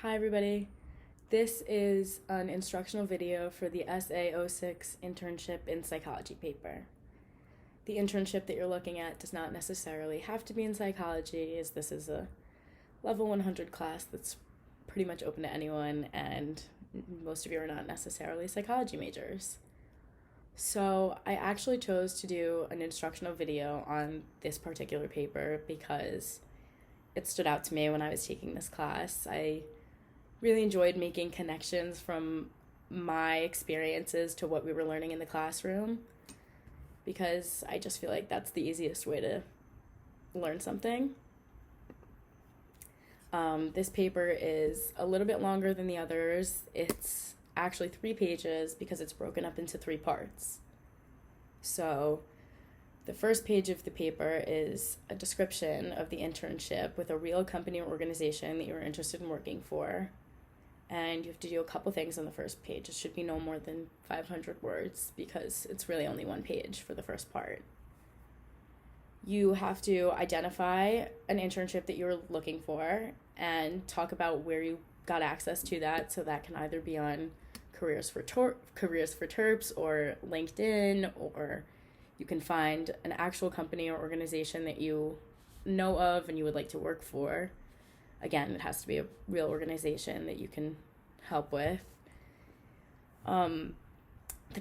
Hi everybody. This is an instructional video for the SA06 internship in psychology paper. The internship that you're looking at does not necessarily have to be in psychology, as this is a level 100 class that's pretty much open to anyone, and most of you are not necessarily psychology majors. So I actually chose to do an instructional video on this particular paper because it stood out to me when I was taking this class. I really enjoyed making connections from my experiences to what we were learning in the classroom, because I just feel like that's the easiest way to learn something. This paper is a little bit longer than the others. It's actually 3 pages because it's broken up into 3 parts. So the first page of the paper is a description of the internship with a real company or organization that you're interested in working for. And you have to do a couple things on the first page. It should be no more than 500 words because it's really only 1 page for the first part. You have to identify an internship that you're looking for and talk about where you got access to that. So that can either be on Careers for Terps or LinkedIn, or you can find an actual company or organization that you know of and you would like to work for. Again, it has to be a real organization that you can help with. The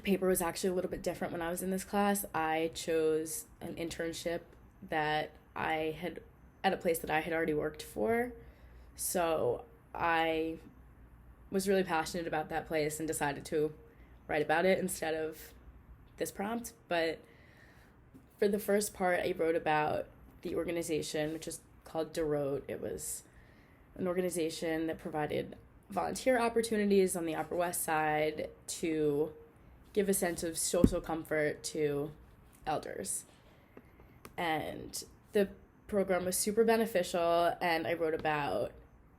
paper was actually a little bit different when I was in this class. I chose an internship that I had at a place that I had already worked for. So I was really passionate about that place and decided to write about it instead of this prompt. But for the first part, I wrote about the organization, which is called DeRote. It was an organization that provided volunteer opportunities on the Upper West Side to give a sense of social comfort to elders. And the program was super beneficial, and I wrote about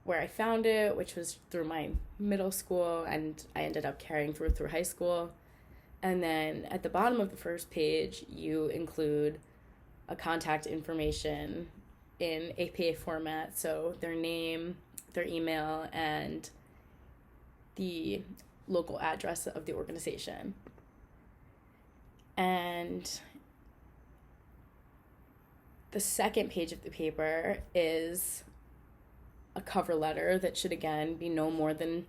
where I found it, which was through my middle school, and I ended up carrying through high school. And then at the bottom of the first page, you include a contact information in APA format, so their name, their email, and the local address of the organization. And the second page of the paper is a cover letter that should, again, be no more than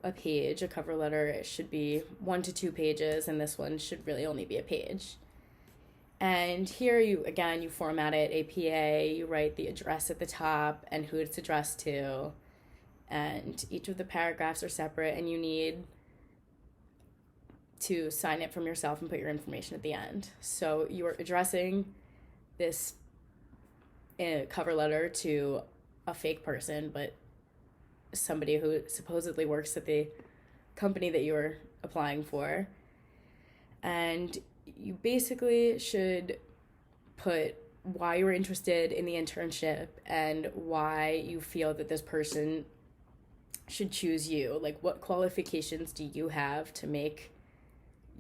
a page. A cover letter should be 1 to 2 pages, and this one should really only be a page. And here you format it APA, you write the address at the top and who it's addressed to, and each of the paragraphs are separate, and you need to sign it from yourself and put your information at the end. So you're addressing this cover letter to a fake person, but somebody who supposedly works at the company that you're applying for. And you basically should put why you were interested in the internship and why you feel that this person should choose you. Like, what qualifications do you have to make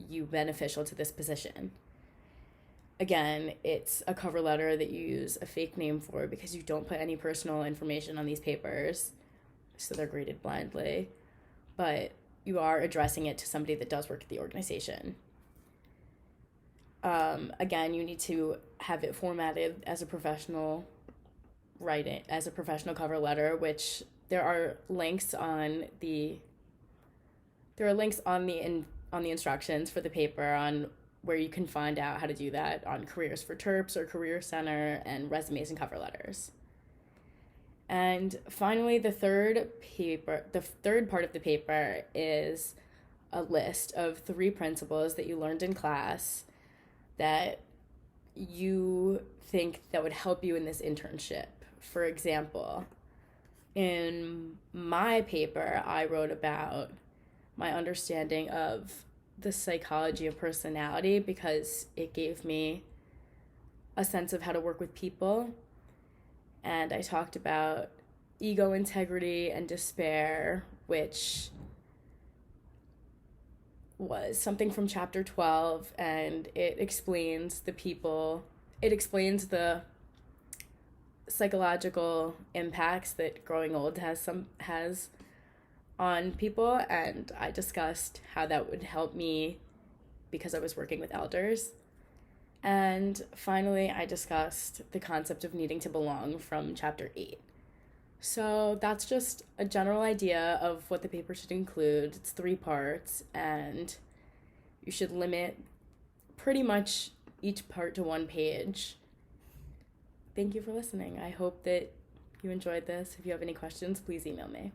you beneficial to this position? Again, it's a cover letter that you use a fake name for because you don't put any personal information on these papers, so they're graded blindly. But you are addressing it to somebody that does work at the organization. Again, you need to have it formatted as a professional cover letter, which there are links on the instructions for the paper on where you can find out how to do that on Careers for Terps or Career Center and resumes and cover letters. And finally, the third part of the paper is a list of 3 principles that you learned in class that you think that would help you in this internship. For example, in my paper, I wrote about my understanding of the psychology of personality because it gave me a sense of how to work with people. And I talked about ego, integrity, and despair, which was something from chapter 12, and it explains the psychological impacts that growing old has on people, and I discussed how that would help me because I was working with elders. And finally, I discussed the concept of needing to belong from chapter 8. So that's just a general idea of what the paper should include. It's 3 parts, and you should limit pretty much each part to 1 page. Thank you for listening. I hope that you enjoyed this. If you have any questions, please email me.